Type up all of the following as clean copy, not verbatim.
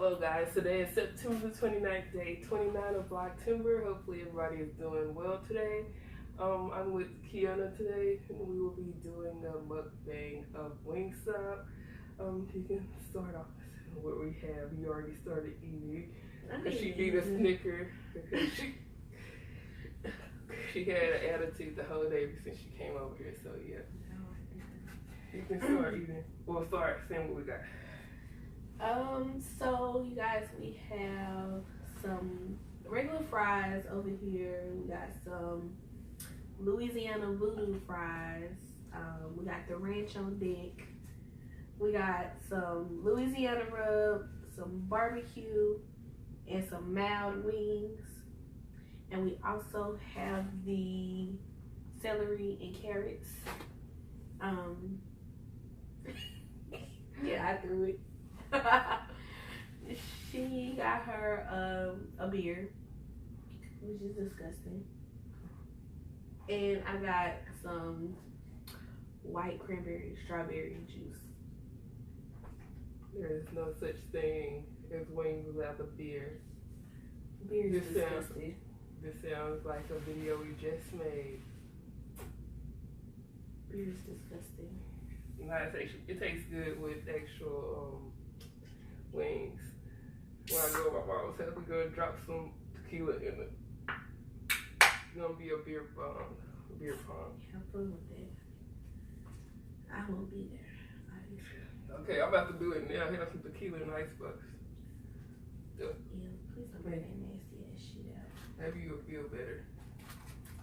Hello guys, today is September 29th, day 29 of October. Hopefully everybody is doing well today. I'm with Kiana today and we will be doing a mukbang of Wingstop. You can start off with what we have. You already started eating. She need a Snicker because she had an attitude the whole day since she came over here, so yeah. You can start eating. We'll start seeing what we got. So you guys, we have some regular fries over here. We got some Louisiana voodoo fries. We got the ranch on deck. We got some Louisiana rub, some barbecue, and some mild wings. And we also have the celery and carrots. Yeah, I threw it. She got her a beer, which is disgusting, and I got some white cranberry strawberry juice. There is no such thing as wings without a beer. Beer is disgusting. This sounds like a video we just made. Beer is disgusting. No, it tastes good with actual wings. When I go to my mom's house, we're gonna drop some tequila in it. It's gonna be a beer pong. Have fun with that. I won't be there. Okay, I'm about to do it now. Have some tequila in icebox. Yeah, please don't bring that nasty ass shit out. Maybe you'll feel better.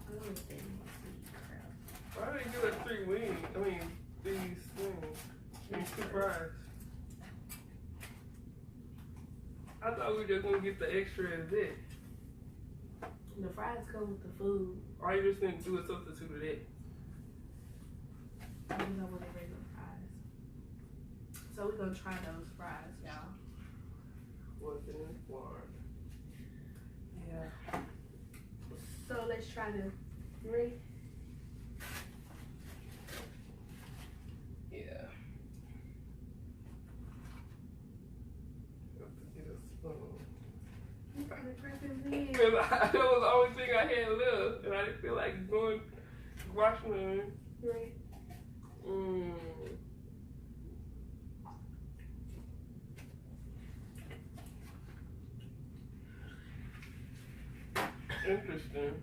I don't know what that nasty crap. Why didn't you get 3 wings? I mean, these things. These 2 fries. I thought we were just gonna get the extra as it. The fries come with the food. Or you just didn't do a substitute of that? I was on with the regular fries. So we're gonna try those fries, y'all. Wasn't informed. Yeah. So let's try the 3. Yeah. Have to get a spoon. You probably crack his head. Because that was the only thing I had left, and I didn't feel like going washing it. Right. Interesting.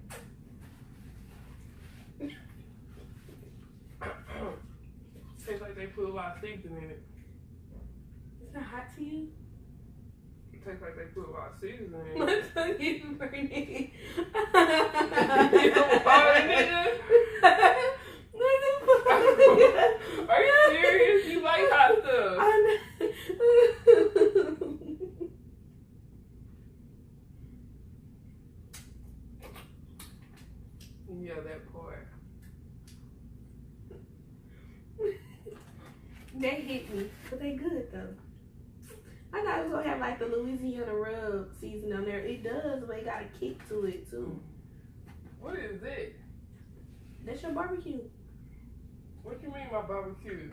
Tastes like they put a lot of seasoning in it. It's not hot to you? It tastes like they put a lot of seasoning in it. What's on you, Bernie? You don't follow nigga? Are you serious? You like hot stuff? I know. Yeah, that part. They hit me, but they good though. I thought it was gonna have like the Louisiana rub season on there. It does, but it got a kick to it too. What is it? That's your barbecue. What you mean by barbecue?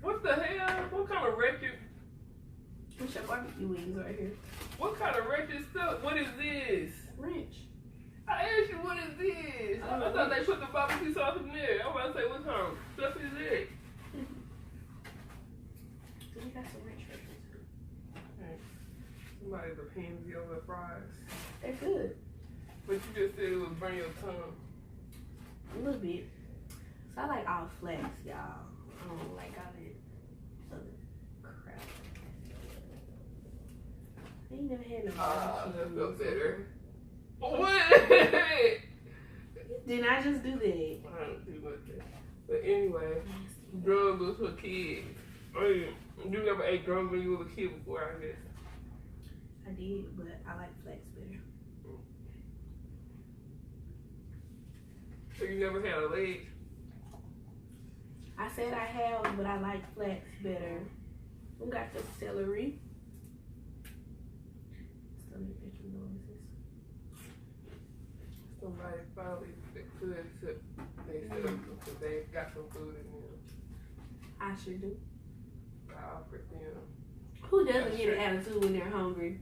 What the hell? What kind of wretched? That's your barbecue wings right here. What kind of wretched stuff? What is this? Ranch. I asked you, what is this? I thought they put the barbecue sauce in there. I was about to say, what kind of stuff is it? We got some ranch right here too. Okay. Somebody's a pansy over the fries. They're good. But you just said it would burn your tongue. A little bit. So I like all flats, y'all. I don't like all that other crap. I ain't never had no That feels barbecue. better. What? Didn't I just do that? I don't do nothing. But anyway, drugs was for kids. I mean, you never ate drugs when you was a kid before, I guess. I did, but I like flats better. So you never had a leg? I said I have, but I like flats better. We got the celery. Still making noises. Somebody finally could accept they said because they got some food in there. I sure do. I offered them. Who doesn't get an attitude when they're hungry?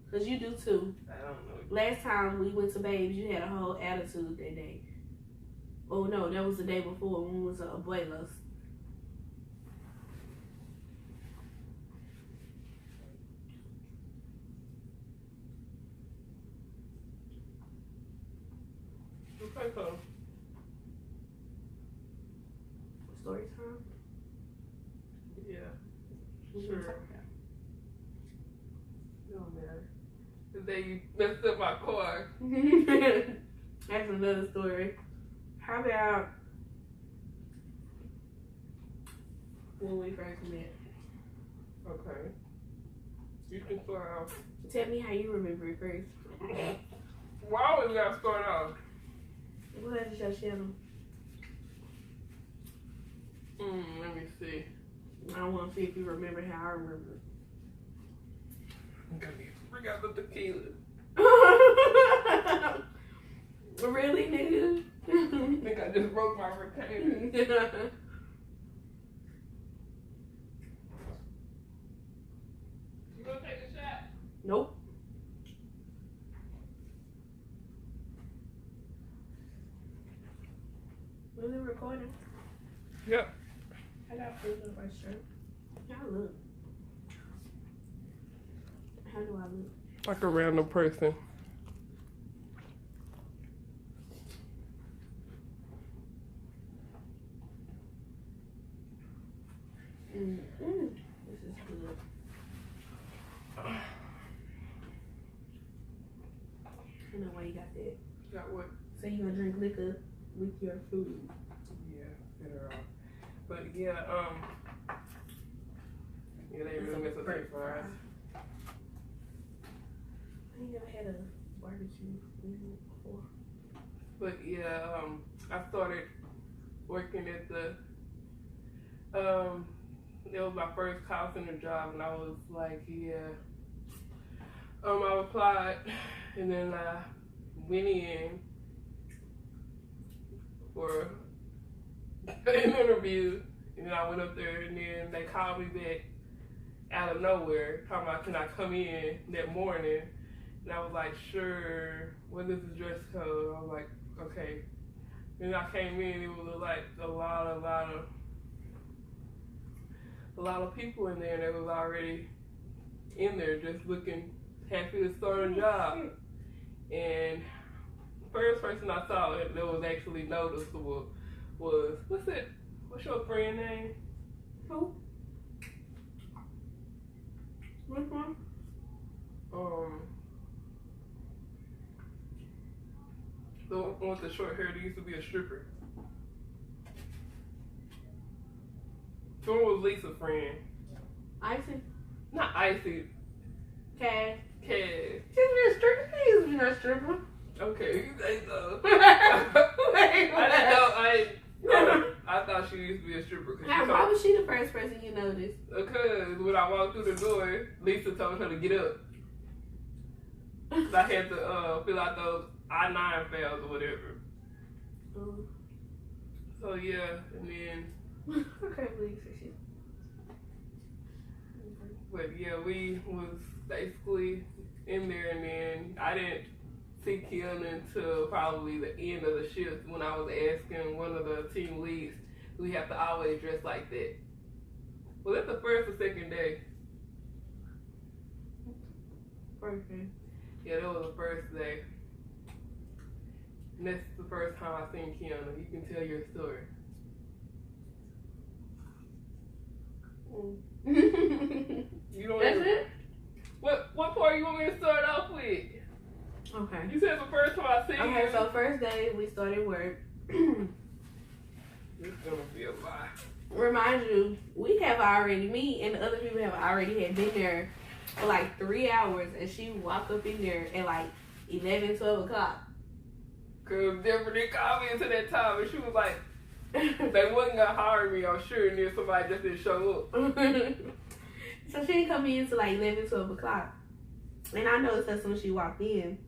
Because you do too. I don't know. Last time we went to Babes, you had a whole attitude that day. Oh no, that was the day before when we was at Abuelos. Okay, so. Story time? Yeah. What Sure. you talking about? No matter. The day you messed up my car. That's another story. How about when we first met? Okay. You can start off. Tell me how you remember it first. Why always gotta start off? What is your channel? Let me see. I want to see if you remember how I remember. I'm gonna need to bring out the tequila. Really, nigga? I think I just broke my retainer. You gonna take a shot? Nope. Was it recording? Yep. I got food on my shirt. How I look? How do I look? Like a random person. This is good. I don't know why you got that. Got what? So you gonna drink liquor with your food? Yeah, better off. But yeah, yeah, they really miss a french fries. I ain't never had a barbecue before. But yeah, I started working at the, it was my first call center job, and I was like, yeah. I applied, and then I went in for an interview, and then I went up there, and then they called me back out of nowhere, talking about can I come in that morning, and I was like, sure. What is the dress code? I was like, okay. Then I came in, it was like a lot of people in there, and they was already in there just looking happy to start a job. And first person I saw that was actually noticeable was, what's your friend name? Who? Which one? The one with the short hair that used to be a stripper. The one was Lisa's friend. Icy? Not Icy. Cash? Cash. She's been a stripper. She used to be a stripper. Okay, you say so. I I thought she used to be a stripper. Why was she the first person you noticed? Because when I walked through the door, Lisa told her to get up. I had to fill out those I-9 files or whatever. So yeah, and then. Okay, please. But yeah, we was basically in there, and then I didn't see Kiana until probably the end of the shift when I was asking one of the team leads, do we have to always dress like that? Was that the first or second day? First day. Yeah, that was the first day. And that's the first time I seen Kiana. You can tell your story. You don't That's even, it? What part you want me to start off with? Okay. You said the first time I seen you. Okay, so first day we started work. It's gonna be a lie. Remind you, me and the other people have already had been there for like 3 hours, and she walked up in there at like 11, 12 o'clock. Cause Deborah didn't call me until that time, and she was like, they wasn't gonna hire me, I'm sure, and then somebody just didn't show up. So she didn't come in until like 11, 12 o'clock. And I noticed that when she walked in.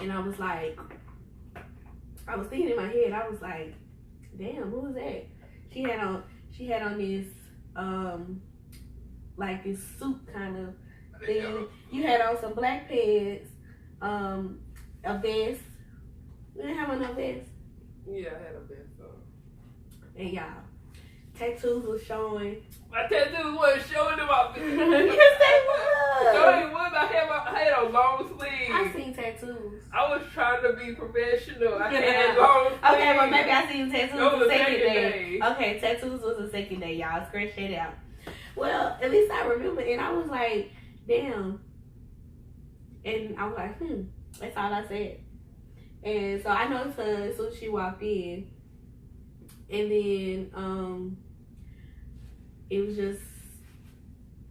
And I was like, I was thinking in my head, I was like, damn, who was that? She had on this like this suit kind of thing. You had on some black pants, a vest. You didn't have on no vest. Yeah, I had a vest on. And y'all, tattoos was showing. My tattoos wasn't showing in my face. Yes, they was. No, it was. I had a long sleeve. I seen tattoos. I was trying to be professional. I had long sleeves. Okay, well maybe I seen tattoos the second day. day. Okay, tattoos was the second day, y'all. Scratch that out. Well, at least I remember, and I was like, damn. And I was like, that's all I said. And so I noticed her as soon as she walked in. And then it was just,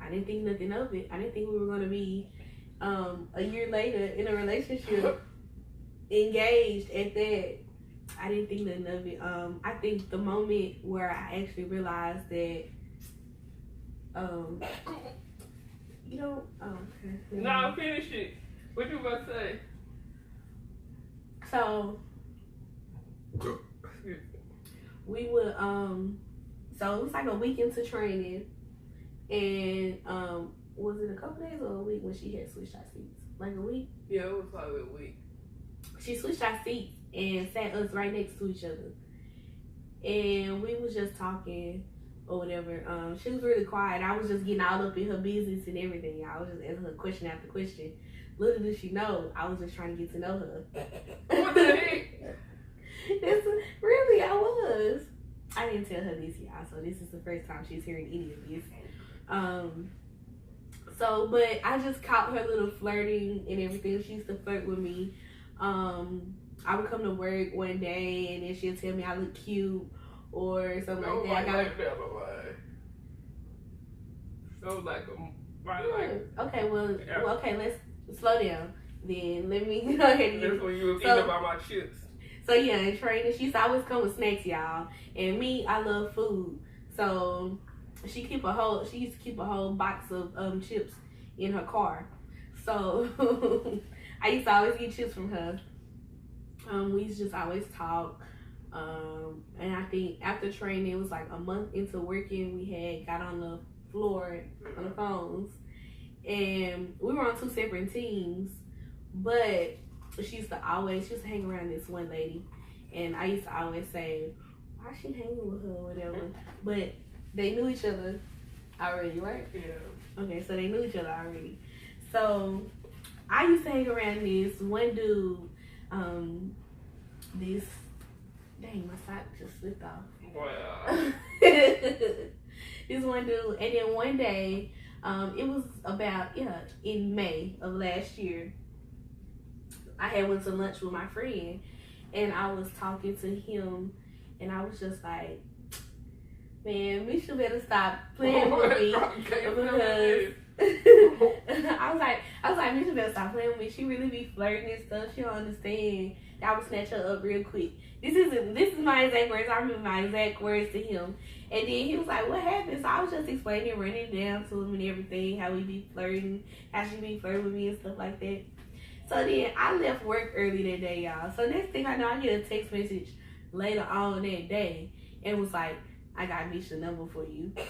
I didn't think nothing of it. I didn't think we were going to be a year later in a relationship, engaged at that. I didn't think nothing of it. I think the moment where I actually realized that, you know, okay. No, finish it. What you about to say? So we would so it was like a week into training, and was it a couple days or a week when she had switched our seats? Like a week? Yeah, it was probably a week. She switched our seats and sat us right next to each other, and we was just talking or whatever. She was really quiet. I was just getting all up in her business and everything. I was just asking her question after question. Little did she know, I was just trying to get to know her. What the heck? Really, I was. I didn't tell her this, y'all, so this is the first time she's hearing any of this. But I just caught her little flirting and everything. She used to flirt with me. I would come to work one day and then she'd tell me I look cute or something like that. So like okay, okay, let's slow down. Then let me go ahead and that's when you was eating about my chips. So yeah, in training, she used to always come with snacks, y'all. And me, I love food. So she used to keep a whole box of chips in her car. So I used to always get chips from her. We used to just always talk. And I think after training, it was like a month into working, we had got on the floor on the phones. And we were on 2 separate teams. But she used to hang around this one lady. And I used to always say, why is she hanging with her or whatever? But they knew each other already, right? Yeah. Okay, so they knew each other already. So I used to hang around this one dude, dang, my sock just slipped off. Wow. This one dude, and then one day, it was about, in May of last year, I had went to lunch with my friend, and I was talking to him, and I was just like, man, Misha better stop playing with me, because I was like, Misha better stop playing with me. She really be flirting and stuff. She don't understand. I would snatch her up real quick. This is my exact words. I remember my exact words to him. And then he was like, what happened? So I was just explaining, running down to him and everything, how we be flirting, how she be flirting with me and stuff like that. So then I left work early that day, y'all. So next thing I know, I get a text message later on that day, and was like, I got Misha's number for you. And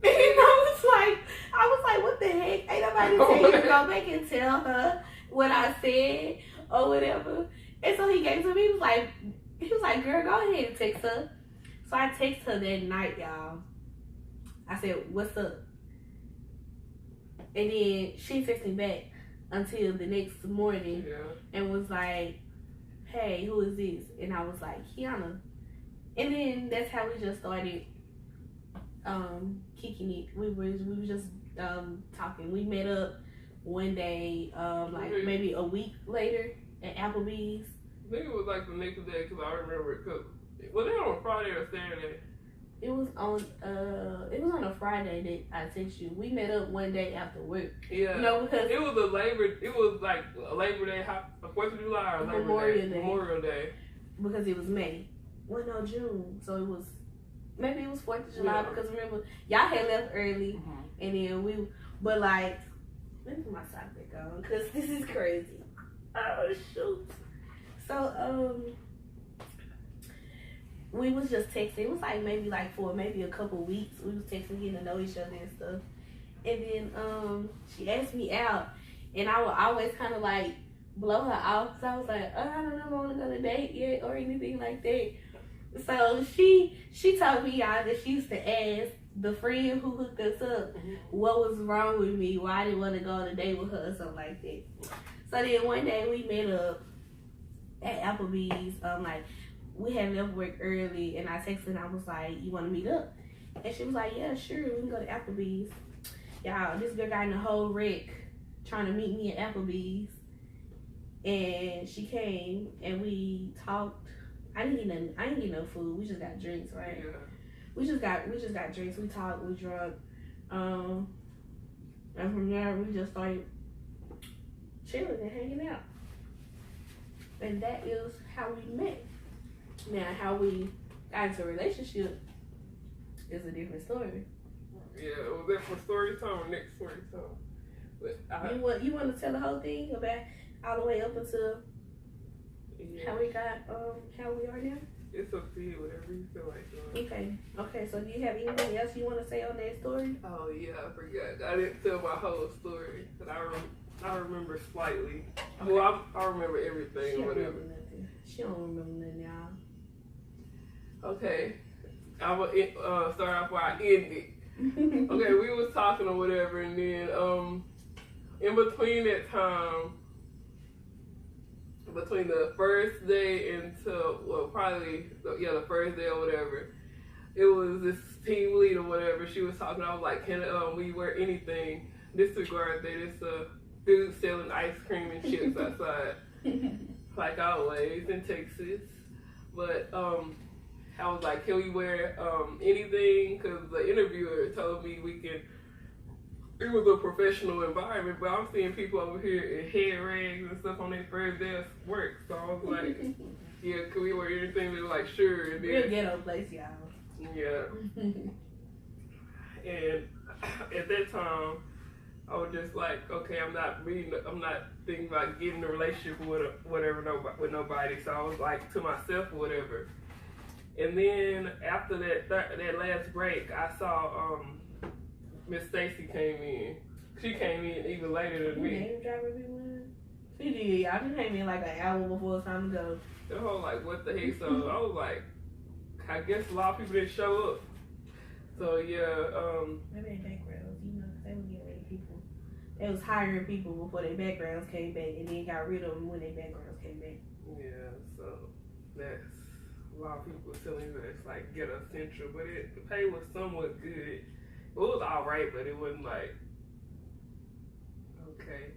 I was like, what the heck? Ain't nobody tell you to go back and tell her what I said or whatever. And so he gave it to me. He was like, girl, go ahead and text her. So I texted her that night, y'all. I said, what's up? And then she texted me back until the next morning, and was like, hey, who is this? And I was like, Kiana. And then that's how we just started kicking it. We were just talking. We met up one day, maybe a week later at Applebee's. I think it was like the next day, because I remember it. Was it on Friday or Saturday? It was on a Friday that I texted you. We met up one day after work. Yeah. You know, because it was like a Labor Day, 4th of July or Memorial Day. Because it was May. Well, no, June. So maybe it was 4th of July, because remember, y'all had left early, and then but like, let me put my sock back on, because this is crazy. Oh, shoot. So, we was just texting. It was like maybe for maybe a couple weeks. We was texting, getting to know each other and stuff. And then she asked me out, and I would always kind of like blow her off. So I was like, oh, I don't know if I want to go on a date yet or anything like that. So she told me, y'all, that she used to ask the friend who hooked us up what was wrong with me, why I didn't want to go on a date with her or something like that. So then one day we met up at Applebee's. Like we had left work early, and I texted and I was like, you want to meet up? And she was like, yeah, sure, we can go to Applebee's. Y'all, this girl got in a whole wreck trying to meet me at Applebee's. And she came and we talked. I didn't get no food. We just got drinks, right? Yeah. We just got drinks. We talked, we drunk. And from there we just started chilling and hanging out. And that is how we met. Now how we got into a relationship is a different story. Yeah, was that for story time or next story time? But you want to tell the whole thing about all the way up until how we got how we are now? It's up to you, whatever you feel like doing. Okay. So do you have anything else you want to say on that story? Oh yeah, I forgot. I didn't tell my whole story, but I remember slightly. Okay. Well, I remember everything or whatever. She don't remember nothing, y'all. Okay, I will start off where I ended. Okay, we was talking or whatever, and then in between that time, between the first day until the first day or whatever, it was this team lead or whatever. She was talking. I was like, can we wear anything? Disregard that it's a dude selling ice cream and chips outside, like always in Texas. But I was like, can we wear anything? Because the interviewer told me we can. It was a professional environment, but I'm seeing people over here in head rags and stuff on their first day of work. So I was like, yeah, can we wear anything? They were like, sure. And then, real ghetto place, y'all. Yeah. And at that time, I was just like, okay, I'm not thinking about getting in a relationship with with nobody. So I was like to myself or whatever. And then after that last break, I saw Miss Stacy came in. She came in even later than me. Name driving people. She did. Y'all just came in like an hour before it's time to go. The whole like, what the heck? So I was like, I guess a lot of people didn't show up. So yeah. Maybe their backgrounds, they were getting rid of people. They was hiring people before their backgrounds came back, and then got rid of them when their backgrounds came back. Yeah. So that's a lot of people telling me that it's like ghetto central, but the pay was somewhat good. It was alright, but it wasn't like okay.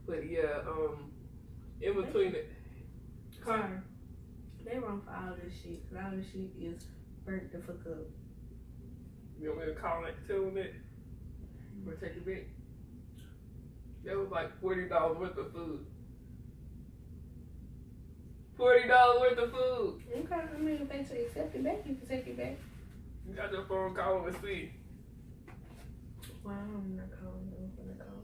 But yeah, in between the sorry, they wrong for all this shit. Cause all this shit is burnt the fuck up. You want me to call it, tell them that, or take it back? That was like $40 worth of food. $40 worth of food. Okay, I mean, if they accept it back, you can take it back. You got your phone, call and see. Well, I'm not calling them for the call.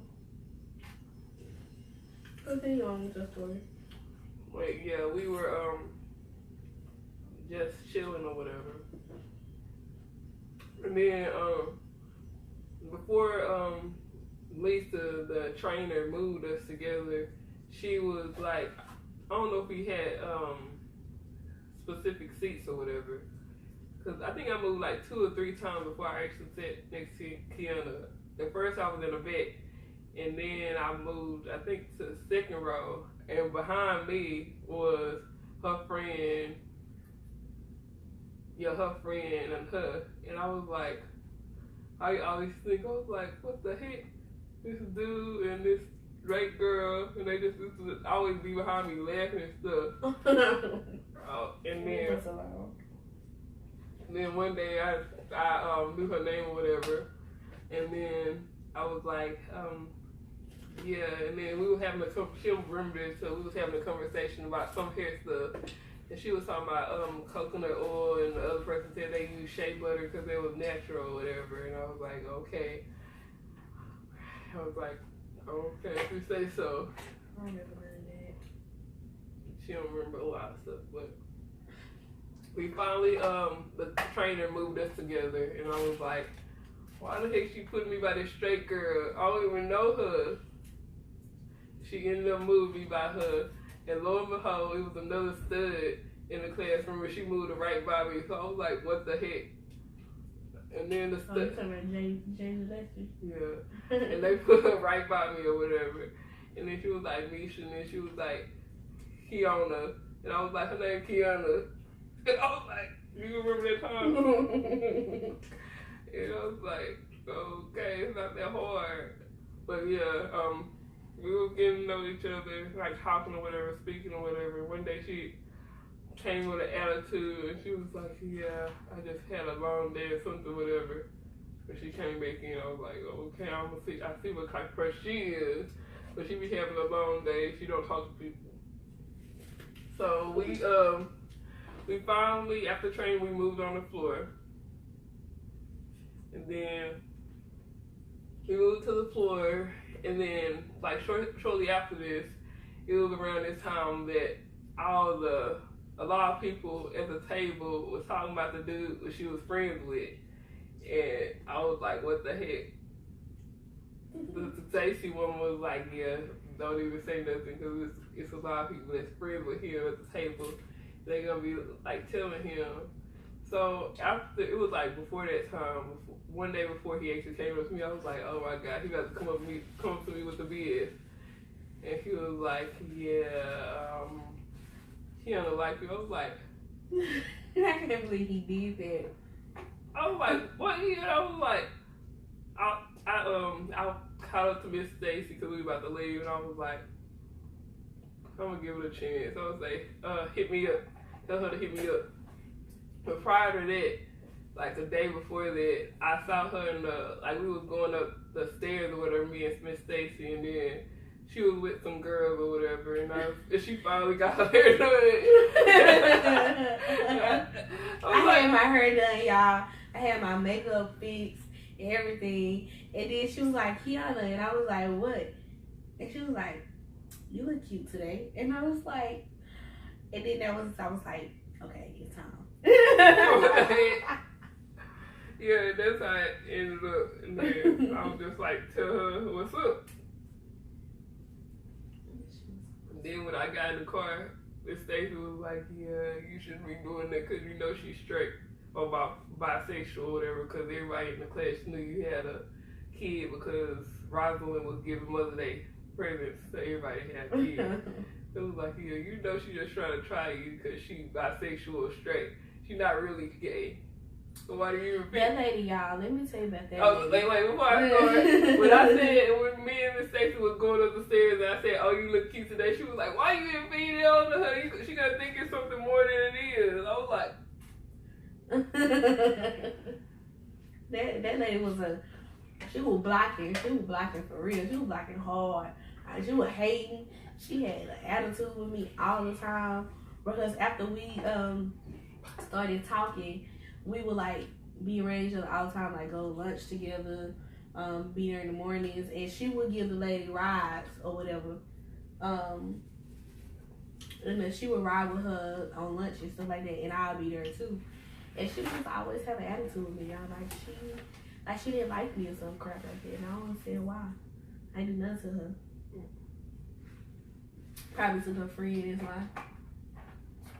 Continue on with your story. Wait, yeah, we were just chilling or whatever. And then before Lisa, the trainer, moved us together, she was like, I don't know if we had specific seats or whatever. Because I think I moved like 2 or 3 times before I actually sat next to Kiana. At first I was in the back, and then I moved, I think, to the second row. And behind me was her friend, and her. And I was like, I always think, I was like, what the heck? This dude and this great girl, and they just used to always be behind me laughing and stuff. And then one day I knew her name or whatever, and then I was like, yeah, and then we were having she don't remember this, so we was having a conversation about some hair stuff, and she was talking about coconut oil, and the other person said they use shea butter because it was natural or whatever, and I was like, okay. I was like, okay, if you say so. I don't remember that. She don't remember a lot of stuff, but we finally, the trainer moved us together, and I was like, why the heck she putting me by this straight girl? I don't even know her. She ended up moving me by her, and lo and behold, it was another stud in the classroom where she moved right by me. So I was like, what the heck? And then the stud. Oh, you talking about James Lester? Yeah. And they put her right by me or whatever. And then she was like Misha, and then she was like Kiana. And I was like, her name Kiana. And I was like, you remember that time? And I was like, okay, it's not that hard. But yeah, we were getting to know each other, like talking or whatever, speaking or whatever. One day she came with an attitude and she was like, yeah, I just had a long day or something, whatever. When she came back in, I was like, okay, I see what kind of person she is. But she be having a long day, she don't talk to people. So we finally, after training, we moved on the floor. And then we moved to the floor, and then like shortly after this, it was around this time that a lot of people at the table was talking about the dude that she was friends with. And I was like, what the heck? The Stacy woman was like, yeah, don't even say nothing because it's a lot of people that's friends with him at the table. They're going to be like telling him. So after, it was like before that time, one day before he actually came up to me, I was like, oh my God, he got to come up to me with the BS. And he was like, yeah, he don't like you. I was like, I can't believe he did that. I was like, what? I was like, I called up to Miss Stacy because we were about to leave, and I was like, I'm gonna give it a chance. I was like, hit me up, tell her to hit me up. But prior to that, like the day before that, I saw her in we was going up the stairs or whatever, me and Miss Stacy, and then she was with some girls or whatever, and she finally got her hair done. I had my hair done, y'all. I had my makeup fixed and everything. And then she was like, Kiana, and I was like, what? And she was like, you look cute today. And I was like, and then I was like, okay, it's time. Yeah, that's how it ended up. And then I was just like, tell her what's up. And then when I got in the car, Miss Stacy was like, yeah, you shouldn't be doing that because you know she's straight or bisexual or whatever, because everybody in the class knew you had a kid because Rosalind was giving Mother's Day presents to everybody had a kid. It was like, yeah, you know she just trying to try you because she bisexual or straight. She not really gay. So why do you repeat? That lady, y'all, let me tell you about that lady. Wait, before I start, when I said, when me and Miss Stacy was going up the stairs and I said, oh, you look cute today, she was like, why you even feeding it on to her? She gonna think it's something more than it is. I was like, that lady was she was blocking for real. She was blocking hard. She was hating. She had an attitude with me all the time because after we started talking, we would like be around each other all the time, like go to lunch together, be there in the mornings, and she would give the lady rides or whatever. And then she would ride with her on lunch and stuff like that, and I'll be there too. And she would just always have an attitude with me, y'all. Like she didn't like me or some crap like that, and I don't understand why. I did nothing to her. Probably to her friend is why.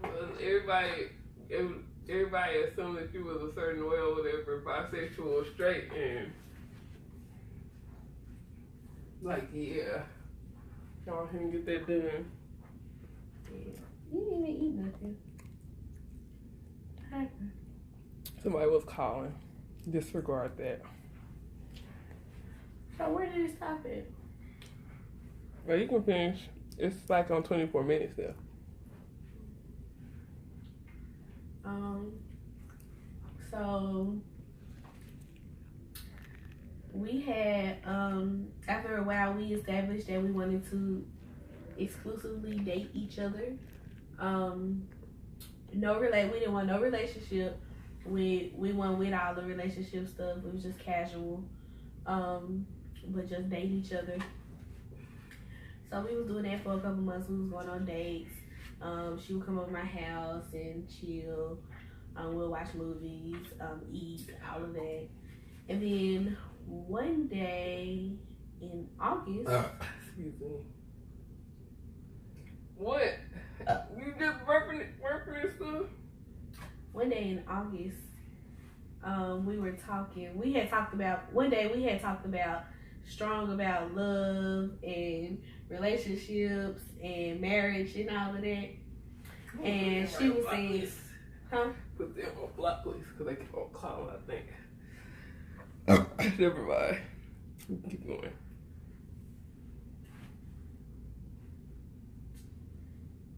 Well, everybody assumed that you was a certain way or whatever, bisexual or straight, and like, yeah, y'all didn't get that done. Yeah. You didn't even eat nothing. Somebody was calling. Disregard that. So where did it stop at? Well, you can finish. It's like on 24 minutes there. So we had after a while we established that we wanted to exclusively date each other. We didn't want no relationship. We went with all the relationship stuff. It was just casual, but just date each other. So we was doing that for a couple months. We was going on dates. She would come over my house and chill. We'll watch movies, eat, all of that. And then one day in August. Excuse me. What? You just referenced stuff? One day in August, we were talking. We had talked about strong about love and relationships and marriage and all of that. And she was saying, huh? Put them on block, please, because they keep on calling, I think. Never mind. Keep going.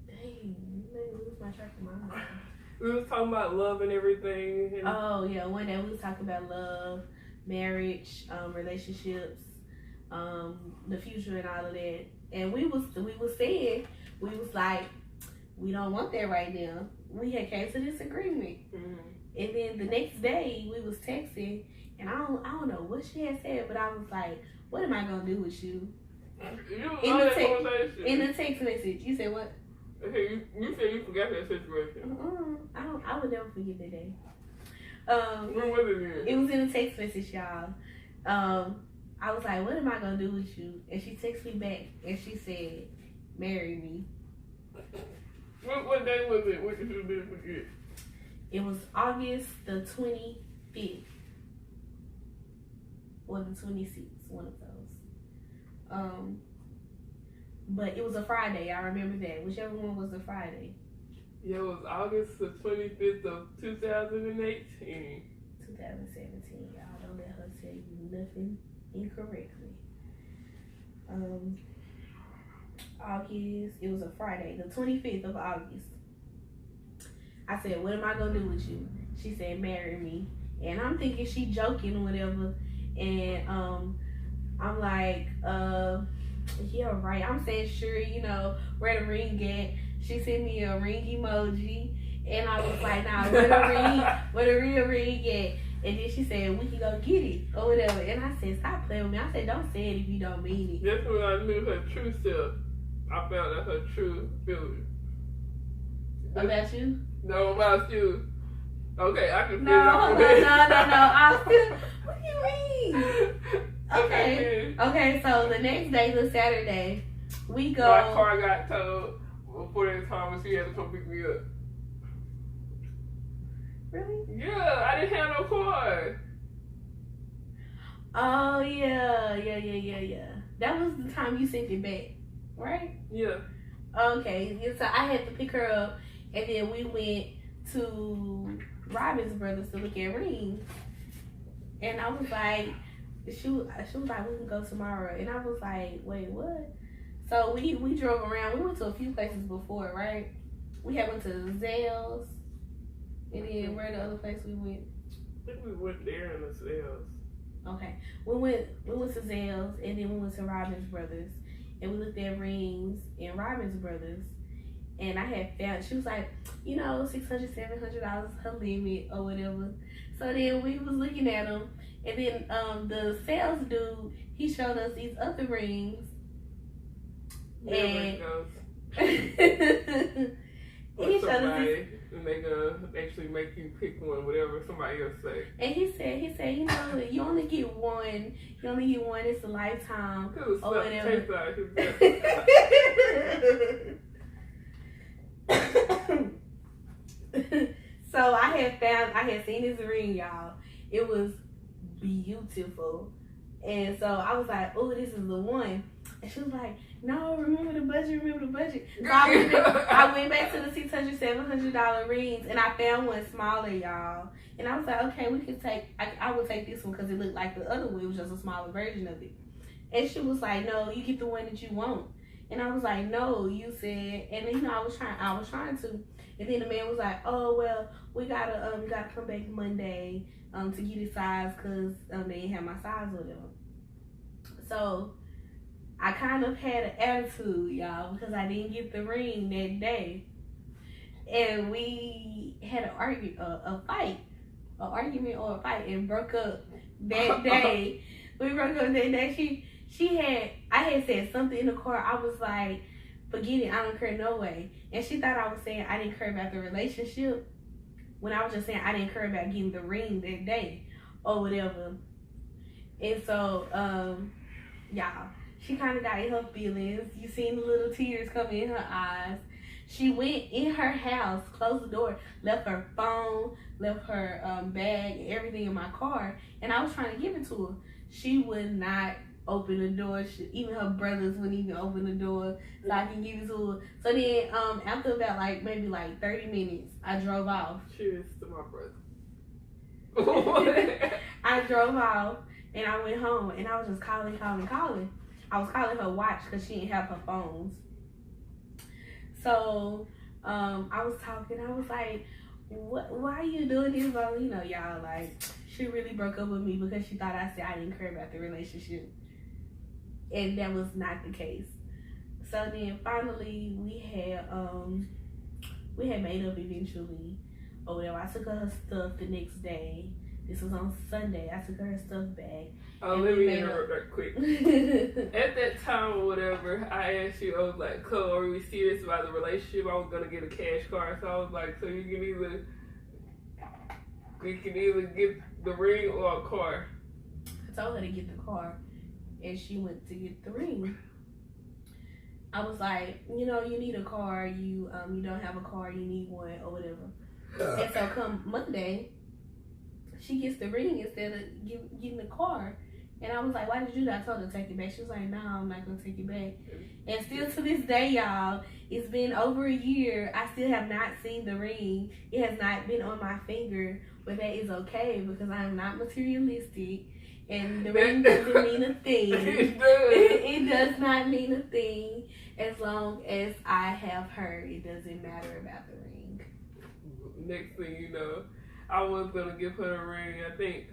Dang, you made me lose my track of mind. We was talking about love and everything. And oh yeah, one day we was talking about love, marriage, relationships, the future and all of that. And we was saying, we was like, we don't want that right now. We had came to this agreement. Mm-hmm. And then the next day we was texting, and I don't know what she had said, but I was like, what am I gonna do with you? In the text message, you said what? Okay, you said you forgot that situation. I would never forget that day. When was it then? It was in a text message, y'all. I was like, what am I gonna do with you? And she texted me back, and she said, marry me. What day was it? What did you forget? It was August the 25th. Or the 26th, one of those. But it was a Friday, I remember that. Whichever one was the Friday. Yeah, it was August the 25th of 2018. 2017, y'all. Don't let her tell you nothing incorrectly. August, it was a Friday, the 25th of August. I said, what am I gonna do with you? She said, marry me. And I'm thinking she joking or whatever. And I'm like, yeah, right. I'm saying, sure, where the ring at? She sent me a ring emoji. And I was like, nah, where the real ring at? And then she said, we can go get it or whatever. And I said, stop playing with me. I said, don't say it if you don't mean it. That's when I knew her true self. I found out her true feeling. About you? No, about you. Okay, I can feel No. I still, what do you mean? Okay, so the next day, the Saturday, we go. My car got towed before that time when she had to come pick me up. Really? Yeah, I didn't have no car. Oh, yeah. That was the time you sent it back, right? Yeah. Okay, so I had to pick her up, and then we went to Robin's Brothers to look at rings. And I was like, she was like, we can go tomorrow. And I was like, wait, what? So we drove around. We went to a few places before, right? We had went to Zales. And then where the other place we went? I think we went there in the Zales. Okay. We went to Zales, and then we went to Robin's Brothers. And we looked at rings in Robin's Brothers. And I had found, she was like, $600, $700 her limit or whatever. So then we was looking at them. And then the sales dude, he showed us these other rings. And he showed us these. And they gonna actually make you pick one, whatever somebody else say. And he said, you only get one. You only get one. It's a lifetime or whatever. So I had seen this ring, y'all. It was beautiful. And so I was like, oh, this is the one. And she was like, no, remember the budget. So I went back to the $600, $700 rings, and I found one smaller, y'all. And I was like, okay, we can take, I would take this one because it looked like the other one. It was just a smaller version of it. And she was like, no, you get the one that you want. And I was like, no, you said, and I was trying to. And then the man was like, oh, well, we gotta come back Monday to get his size because they didn't have my size or whatever. So I kind of had an attitude, y'all, because I didn't get the ring that day. And we had an argument or a fight and broke up that day. We broke up that day. I had said something in the car. I was like, forget it, I don't care no way. And she thought I was saying I didn't care about the relationship. when I was just saying I didn't care about getting the ring that day or whatever. And so, y'all, she kind of got in her feelings. You seen the little tears coming in her eyes. She went in her house, closed the door, left her phone, left her bag, everything in my car, and I was trying to give it to her. She would not open the door. Even her brothers wouldn't even open the door so I can give it to her. So then, after about maybe 30 minutes, I drove off. Cheers to my brother. I drove off and I went home and I was just calling. I was calling her watch because she didn't have her phones. So I was talking. I was like, why are you doing this? Well, you know, y'all, she really broke up with me because she thought I said I didn't care about the relationship. And that was not the case. So then finally we had made up eventually. Or whatever. I took her stuff the next day. This was on Sunday. I took her stuff back. Oh, let me interrupt that quick. At that time or whatever, I asked you, I was like, Chloe, are we serious about the relationship? I was going to get a cash card. So I was like, so you can either get the ring or a car. I told her to get the car. And she went to get the ring. I was like, you need a car. You don't have a car. You need one or whatever. And so come Monday, she gets the ring instead of getting the car. And I was like, why did you do that? I told her to take it back. She was like, no, I'm not going to take it back. And still to this day, y'all, it's been over a year. I still have not seen the ring. It has not been on my finger. But that is okay because I am not materialistic. And the ring doesn't mean a thing. It does not mean a thing. As long as I have her, it doesn't matter about the ring. Next thing you know, I was going to give her a ring, I think,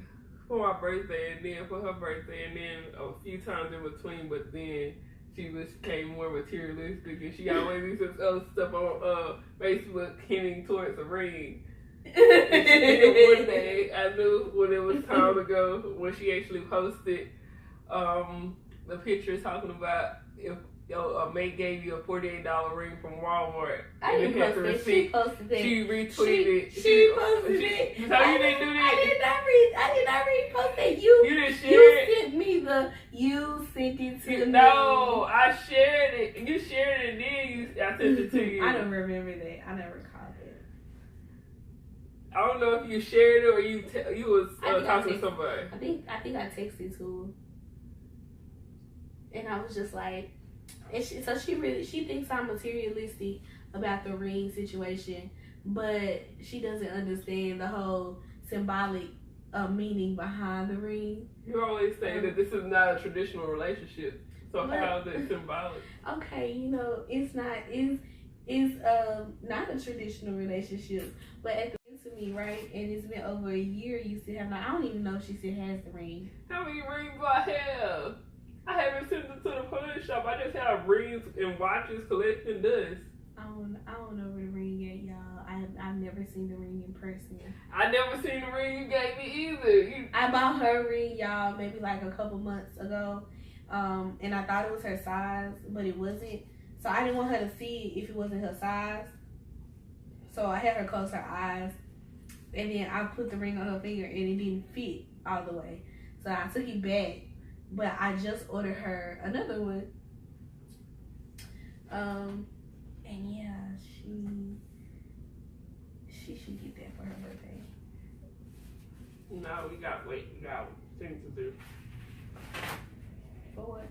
for my birthday and then for her birthday and then a few times in between, but then she became more materialistic and she always used this other stuff on Facebook hinting towards a ring. And she did one day, I knew when it was time to go, when she actually posted the picture talking about if a mate gave you a $48 ring from Walmart. I didn't post that. She posted that. She retweeted. She posted it. You didn't do that? I did not repost that. You didn't share you it? You sent it to me. No, I shared it. You shared it and then I sent it to you. I don't remember that. I never recall it. I don't know if you shared it or you was talking to somebody. I think I texted to her. And I was just like, and she thinks I'm materialistic about the ring situation, but she doesn't understand the whole symbolic meaning behind the ring. You always say that this is not a traditional relationship, so how is it symbolic? Okay, it's not a traditional relationship, but at the to me, right? And it's been over a year. You still have not. I don't even know if she still has the ring. How many rings do I have? I haven't sent it to the pawn shop. I just have rings and watches collecting dust. I don't know where the ring at, y'all. I've never seen the ring in person. I never seen the ring you gave me either. I bought her ring, y'all, maybe a couple months ago. And I thought it was her size, but it wasn't. So I didn't want her to see it if it wasn't her size. So I had her close her eyes. And then I put the ring on her finger and it didn't fit all the way. So I took it back. But I just ordered her another one. And yeah, she should get that for her birthday. No, we got things to do. For what?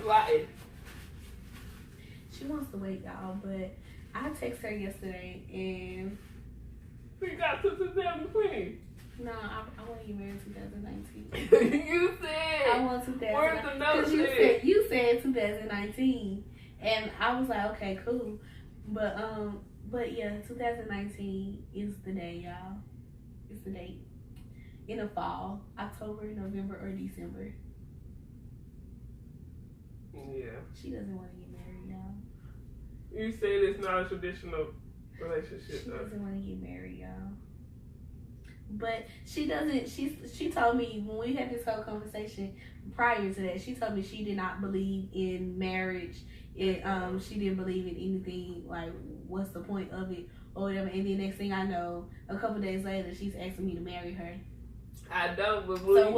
Lying. She wants to wait, y'all, but I texted her yesterday and we got to 2020. No, I want to get married in 2019. You said. I want 2019. Where's the note? Because you said 2019, and I was like, okay, cool. But yeah, 2019 is the day, y'all. It's the date. In the fall, October, November, or December. Yeah. She doesn't want to get married, y'all. You said it's not a traditional relationship. She doesn't want to get married, y'all. But she doesn't. She told me when we had this whole conversation prior to that. She told me she did not believe in marriage. She didn't believe in anything like what's the point of it or or whatever. And then next thing I know, a couple days later, she's asking me to marry her. I don't believe. So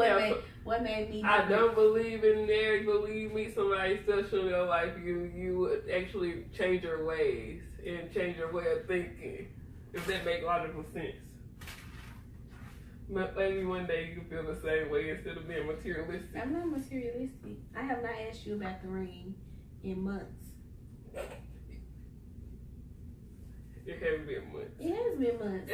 what made me? I don't believe in marriage, but when you meet somebody special in your life, you would actually change your ways and change your way of thinking. If that makes logical sense. Maybe one day you can feel the same way instead of being materialistic. I'm not materialistic. I have not asked you about the ring in months. It hasn't been months. It has been months.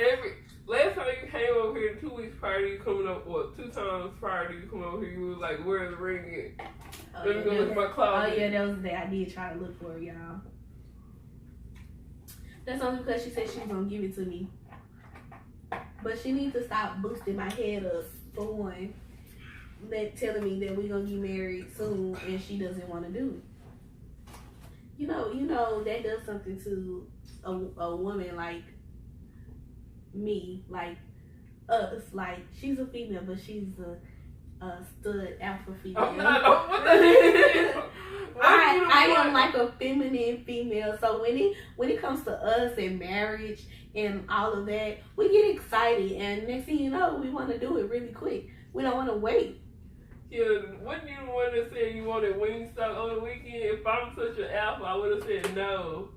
Last time you came over here, 2 weeks prior to you coming up, or 2 times prior to you coming over here, you was like, "Where's the ring at?" Oh, Let me go look at my closet. Oh yeah, that was the day I did try to look for it, y'all. That's only because she said she was gonna give it to me. But she needs to stop boosting my head up for one. Telling me that we're gonna get married soon and she doesn't want to do it. You know that does something to a woman like me, like us. Like, she's a female, but she's a stud alpha female. I'm not. What the heck? I am like a feminine female. So when it comes to us and marriage and all of that, we get excited, and next thing you know, we want to do it really quick. We don't want to wait. Yeah, wouldn't you the one that said you wanted Wingstop on the weekend? If I'm such an alpha, I would have said no.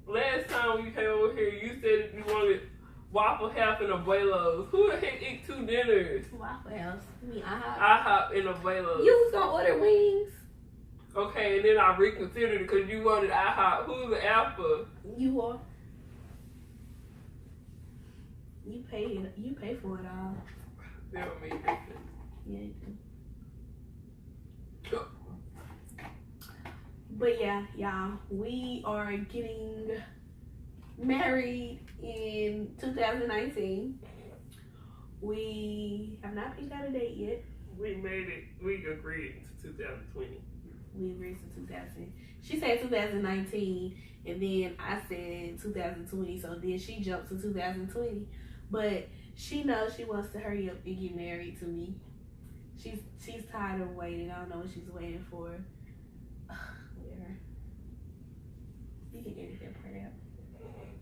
Last time you came over here, you said you wanted Waffle House and Abuelos. Who the heck eat 2 dinners? Waffle House. I mean, IHOP. IHOP and Abuelos. You was gonna order wings. Okay, and then I reconsidered it because you wanted IHOP. Who's the alpha? You are. You pay for it all. That don't make sense. Yeah, you do. But yeah, y'all, we are getting married in 2019. We have not picked out a date yet. We made it. We agreed to 2020. We agreed to 2000. She said 2019, and then I said 2020. So then she jumped to 2020. But she knows she wants to hurry up and get married to me. She's tired of waiting. I don't know what she's waiting for. Whatever. You can edit that part out.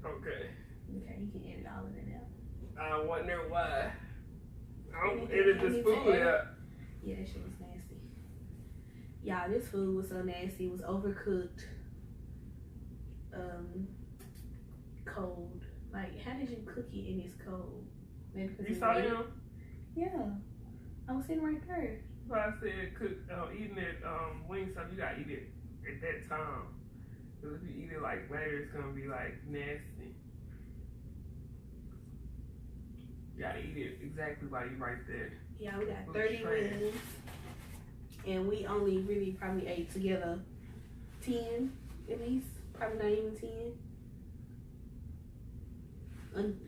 Okay. Okay, you can edit all of that out. I wonder why. I don't edit this food out. Yeah, that shit was nasty. Y'all, this food was so nasty. It was overcooked. Cold. Like, how did you cook it and it's cold? Maybe because You saw him? Yeah. I was sitting right there. So I said, eating at Wingstop, you gotta eat it at that time. Because if you eat it like later, it's gonna be like nasty. You gotta eat it exactly while you right there. Yeah, we got 30 wings. And we only really probably ate together 10 at least. Probably not even 10.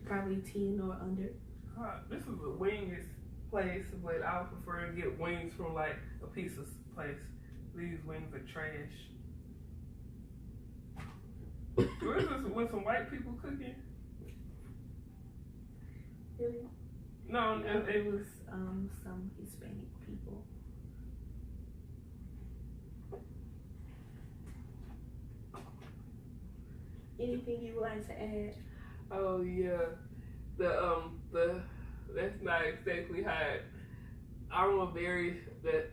Probably 10 or under. This is a wings place, but I would prefer to get wings from like a pizza place. These wings are trash. Where is this with some white people cooking? Really? No, it was some Hispanic people. Anything you would like to add? Oh yeah, that's not exactly how I'm a very that's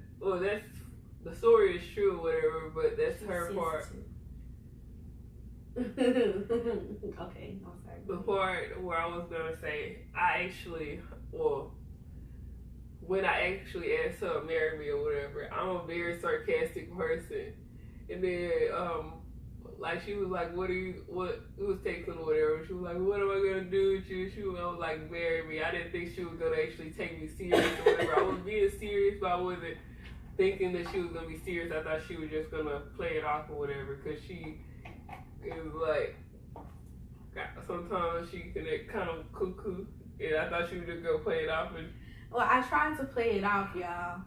the story is true or whatever, but that's her part. Okay, I'm sorry. The part where I was gonna say when I actually asked her to marry me or whatever, I'm a very sarcastic person, and then like she was like, what it was texting or whatever. She was like, what am I gonna do with you? She was like, marry me. I didn't think she was gonna actually take me serious or whatever. I was being serious, but I wasn't thinking that she was gonna be serious. I thought she was just gonna play it off or whatever, because she is like, sometimes she can act kind of cuckoo, and I thought she was just gonna play it off. And well, I tried to play it off, y'all.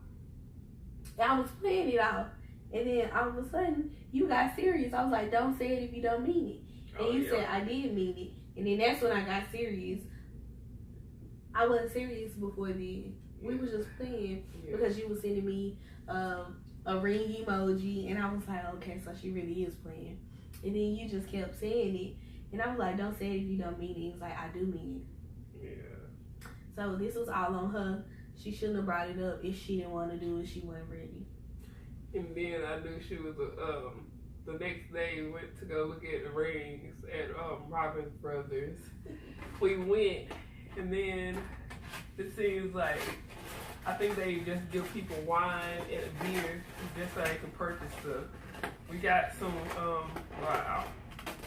I was playing it off, and then all of a sudden, you got serious. I was like, don't say it if you don't mean it. And you said, I did mean it. And then that's when I got serious. I wasn't serious before then. We were just playing because you were sending me a ring emoji. And I was like, okay, so she really is playing. And then you just kept saying it. And I was like, don't say it if you don't mean it. He was like, I do mean it. Yeah. So this was all on her. She shouldn't have brought it up if she didn't want to do it. She wasn't ready. And then I knew she was the next day we went to go look at the rings at Robin's Brothers. We went, and then it seems like I think they just give people wine and a beer just so they can purchase stuff. We got some wow.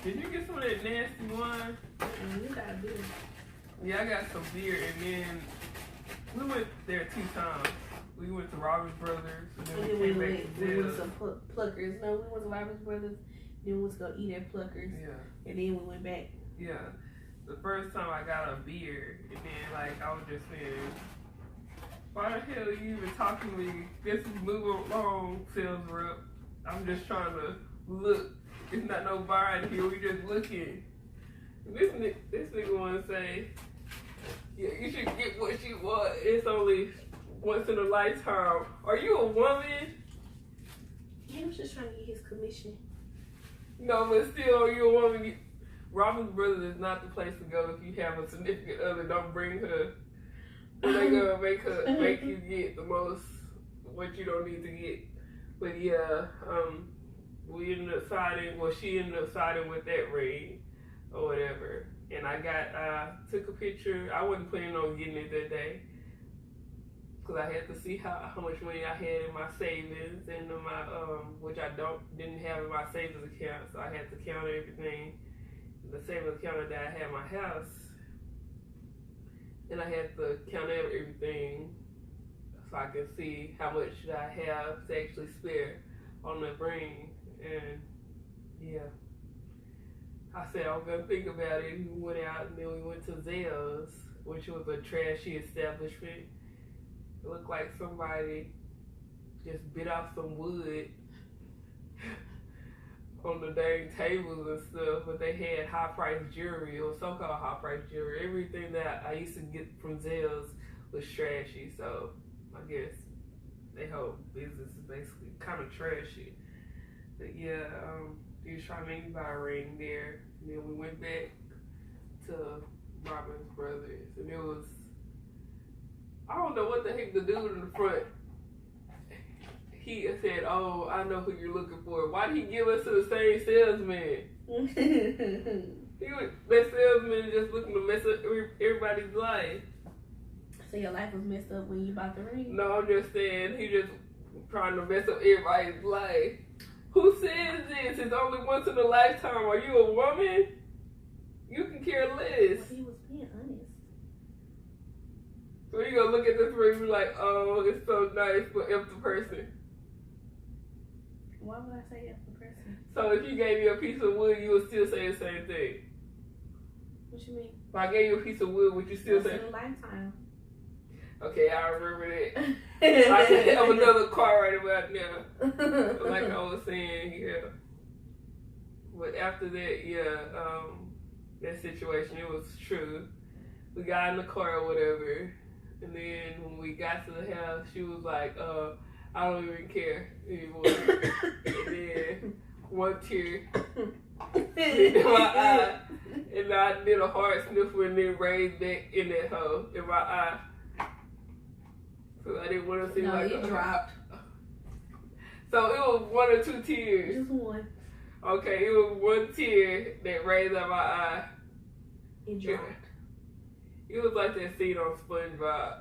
Did you get some of that nasty wine? You got a beer. Yeah, I got some beer, and then we went there 2 times. We went to Robin's Brothers, and then we came back to we went to Pluckers. No, we went to Robin's Brothers, then we went to go eat at Pluckers. Yeah. And then we went back. Yeah. The first time I got a beer, and then like I was just saying, why the hell are you even talking to me? Just move along, sales rep. I'm just trying to look. It's not no bar in here. We just looking. This nigga want to say, yeah, you should get what you want. It's only once in a lifetime. Are you a woman? He was just trying to get his commission. No, but still, are you a woman? Robin's Brothers is not the place to go if you have a significant other. Don't bring her. They're gonna make you get the most what you don't need to get. But yeah, we ended up siding. Well, she ended up siding with that ring or whatever. And I took a picture. I wasn't planning on getting it that day because I had to see how much money I had in my savings and in my which I didn't have in my savings account. So I had to count everything. The savings account that I had in my house. And I had to count everything so I can see how much I have to actually spare on the ring. And yeah, I said I was gonna think about it. We went out and then we went to Zell's, which was a trashy establishment. It looked like somebody just bit off some wood on the dang tables and stuff, but they had high-priced jewelry, or so-called high-priced jewelry. Everything that I used to get from Zell's was trashy, so I guess their whole business is basically kind of trashy. But yeah, he was trying to make me buy a ring there, and then we went back to Robin's Brothers, and it was, I don't know what the heck the dude in the front, he said, oh, I know who you're looking for. Why did he give us to the same salesman? That salesman just looking to mess up everybody's life. So your life was messed up when you bought the ring? No, I'm just saying, he just trying to mess up everybody's life. Who says this? It's only once in a lifetime. Are you a woman? You can care less. He was being honest. So you gonna look at this ring and be like, oh, it's so nice, but F the person. Why would I say F the person? So if you gave me a piece of wood, you would still say the same thing. What you mean? If I gave you a piece of wood, would you still say? Once in a lifetime. Okay, I remember that. I can have another car right about now. Like I was saying, yeah. But after that, yeah, that situation, it was true. We got in the car or whatever, and then when we got to the house, she was like, I don't even care anymore. And then one tear in my eye, and I did a hard sniffle and then raised back in that hole in my eye. So I didn't want to see like it dropped. So it was 1 or 2 tears. Just one. Okay, it was 1 tear that raised up my eye. It dropped. It was like that scene on SpongeBob.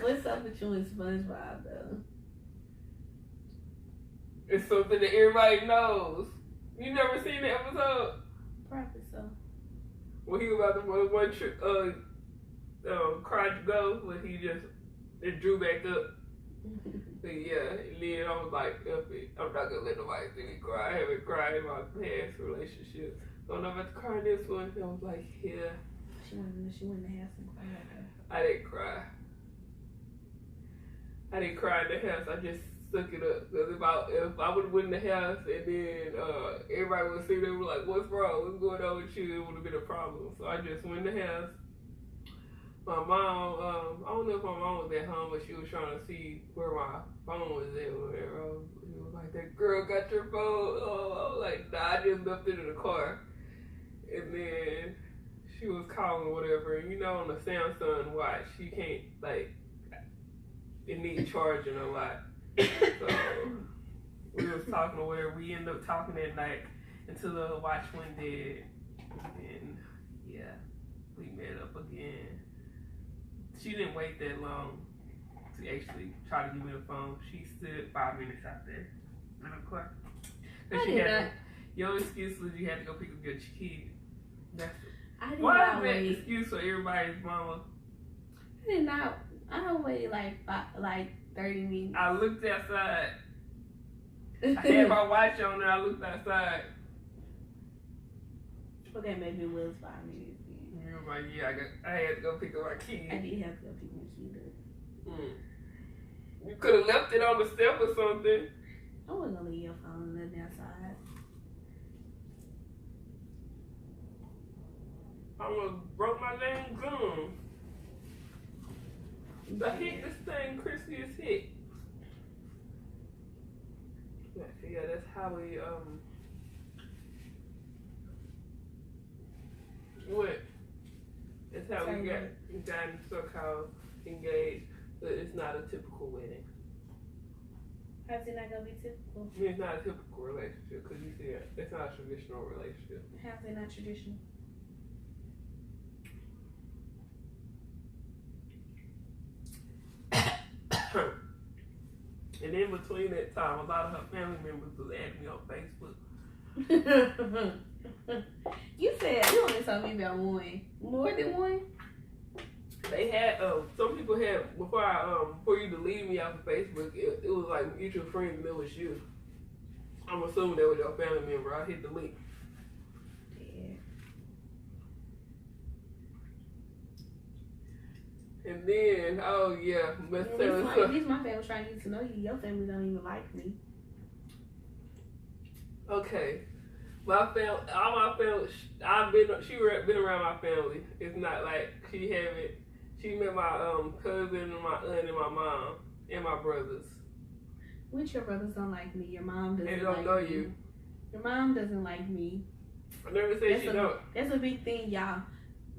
What's up with you and SpongeBob though? It's something that everybody knows. You never seen the episode? Probably so. When he was about to one trip, cried to go, but he just it drew back up. But yeah, and then I was like, F it. I'm not gonna let nobody see me cry. I haven't cried in my past relationship. So I'm about to cry in this one. I was like, yeah. She wanted to have some cry like that. I didn't cry. I didn't cry in the house. I just suck it up. Because if I would have went in the house and then everybody would see them like, what's wrong? What's going on with you? It would have been a problem. So I just went in the house. My mom, I don't don't know if my mom was at home, but she was trying to see where my phone was at or whatever. She was like, that girl got your phone. Oh, I was like, nah, I just left it in the car. And then she was calling or whatever. And you know, on the Samsung watch, you can't, like, it needs charging a lot. So we was talking or whatever. We ended up talking that night until the watch went dead. And yeah, we met up again. She didn't wait that long to actually try to give me the phone. She stood 5 minutes out there in the car. Your excuse was you had to go pick up your kid. Why is that excuse for everybody's mama? I waited like 30 minutes. I looked outside. I had my watch on and I looked outside. Okay, maybe it was 5 minutes. You were like, yeah, I had to go pick up my key. I did have to go pick my key up. You could have left it on the step or something. I wasn't gonna leave your phone nothing outside. I almost broke my dang gum. I hit this thing crispy as heck. Yeah, that's how we what? That's how we got so-called engaged, but it's not a typical wedding. How's it not gonna be typical? I mean, it's not a typical relationship because you said it's not a traditional relationship. How's it not traditional? And in between that time, a lot of her family members was adding me on Facebook. You said you only told me about one. More than one? They had some people had before you deleted me off of Facebook. It was like mutual friends, and it was you. I'm assuming that was your family member. I hit delete. Yeah. And then At least my family was trying to get to know you. Your family don't even like me. Okay. All my family, she been around my family. It's not like she haven't. She met my cousin and my aunt and my mom and my brothers. Which your brothers don't like me. Your mom doesn't like me. They don't know you. Your mom doesn't like me. I never said she don't. That's a big thing, y'all.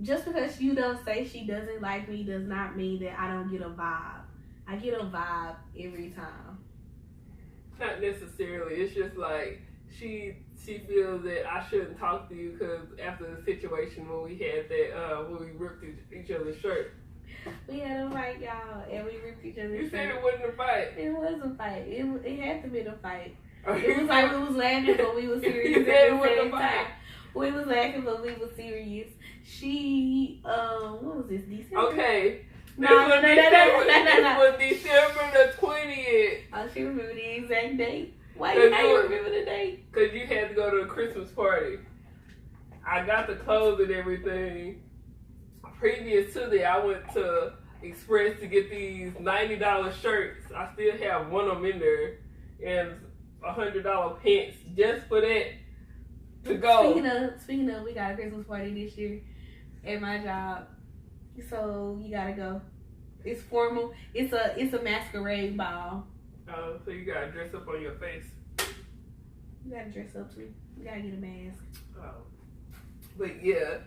Just because you don't say she doesn't like me does not mean that I don't get a vibe. I get a vibe every time. Not necessarily. It's just like she feels that I shouldn't talk to you because after the situation when we had that when we ripped each other's shirt. We had a fight, y'all, and we ripped each other's shirt. You said it wasn't a fight. It was a fight. It had to be a fight. It was like we was laughing but we was serious You said it wasn't a time. fight. We was laughing but we was serious. She what was this, December? Okay. No. This was December the 20th. Oh, she remember the exact date. Why you remember the date? Because you had to go to a Christmas party. I got the clothes and everything. Previous to that, I went to Express to get these $90 shirts. I still have one of them in there. And $100 pants just for that to go. Speaking of, we got a Christmas party this year at my job. So you gotta go. It's formal. It's a masquerade ball. Oh, so you gotta dress up on your face. You gotta dress up too. You gotta get a mask. Oh. But yeah.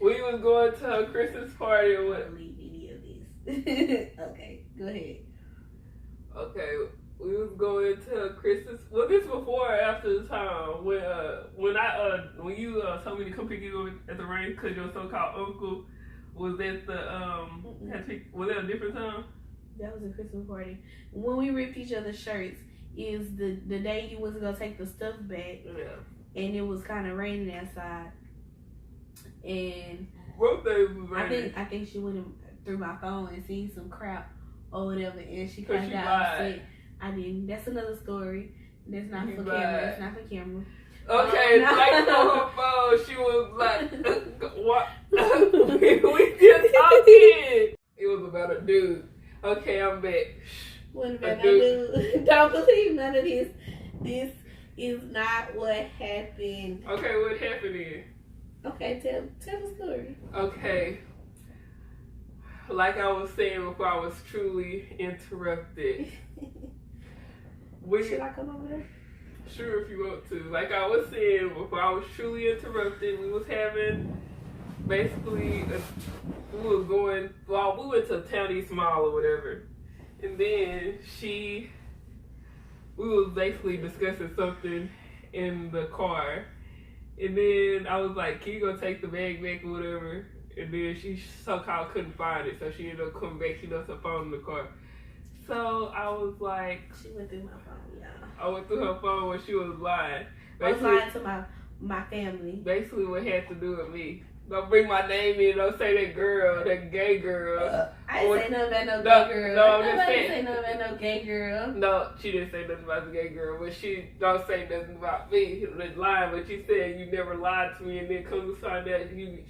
We was going to a Christmas party or what? I don't believe any of this. Okay, go ahead. Okay, we was going to a Christmas. Was this before or after the time when you told me to come pick you up at the range because your so-called uncle was at the was that a different time? That was a Christmas party. When we ripped each other's shirts is the day you was gonna take the stuff back. Yeah. And it was kind of raining outside. And Both days was raining. I think she went through my phone and seen some crap or whatever, and she kind of got upset. I didn't. That's another story. That's not for camera. That's not for camera. Okay, like on her phone, she was like, "What? we just talking." It was about a dude. Okay, I'm back. What about a dude? Don't believe none of this. This is not what happened. Okay, what happened then? Okay, tell the story. Okay. like I was saying before I was truly interrupted. Should I come over there? Sure, if you want to. Like I was saying before I was truly interrupted, we was having basically, we went to Town East Mall or whatever. And then we was basically discussing something in the car. And then I was like, can you go take the bag back or whatever? And then she somehow couldn't find it. So she ended up coming back. She left her phone in the car. So I was like... She went through my phone, y'all. I went through her phone when she was lying. I was lying to my family. Basically what had to do with me. Don't bring my name in. Don't say that girl, that gay girl. I didn't say nothing about no gay girl. No, Nobody say nothing about no gay girl. No, she didn't say nothing about the gay girl, but she don't say nothing about me. Lying, but she said you never lied to me, and then come to find out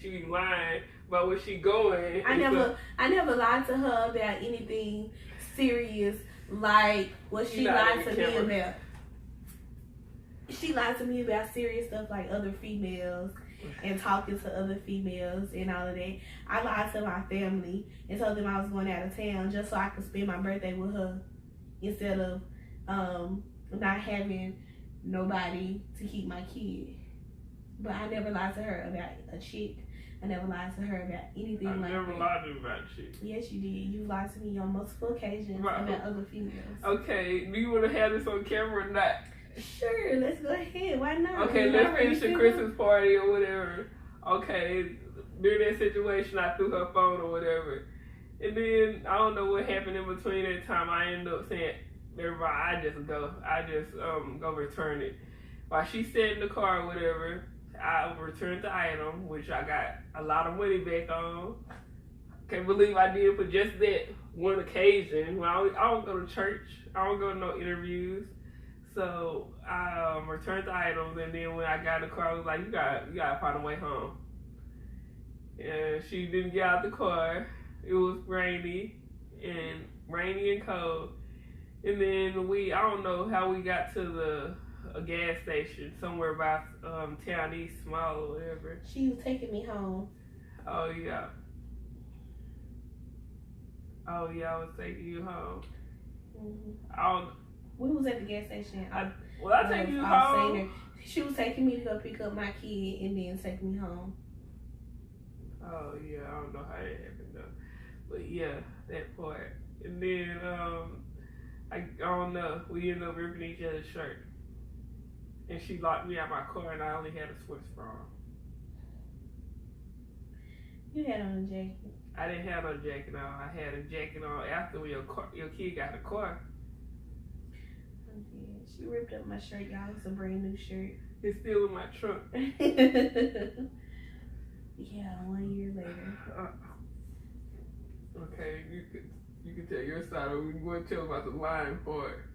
she be lying about where she going. I never lied to her about anything serious like what she lied to me about. She lied to me about serious stuff like other females and talking to other females and all of that. I lied to my family and told them I was going out of town just so I could spend my birthday with her instead of not having nobody to keep my kid. But I never lied to her about a chick. I never lied to her about anything like that. I never lied to you about shit. Yes, you did. You lied to me on multiple occasions about other females. Okay, do you want to have this on camera or not? Sure, let's go ahead. Why not? Okay, let's finish the Christmas party or whatever. Okay, during that situation, I threw her phone or whatever. And then, I don't know what happened in between that time. I ended up saying, everybody, I just go return it. While she sat in the car or whatever, I returned the item, which I got a lot of money back on. Can't believe I did for just that one occasion. When I don't go to church. I don't go to no interviews. So I returned the items, and then when I got in the car, I was like, you gotta find a way home. And she didn't get out the car. It was rainy and cold. And then I don't know how we got to a gas station somewhere by Town East Mall or whatever. She was taking me home. Oh yeah, I was taking you home. Mm-hmm. We was at the gas station. I take you home? She was taking me to go pick up my kid and then take me home. Oh yeah, I don't know how that happened though. But yeah, that part. And then I don't know, we ended up ripping each other's shirt. And she locked me out my car and I only had a sports bra. You had on a jacket. I didn't have no jacket on. I had a jacket on after when your kid got the car. She ripped up my shirt, y'all. It's a brand new shirt. It's still in my trunk. Yeah, 1 year later. Okay, you can tell your side, or we want to tell about the lying part.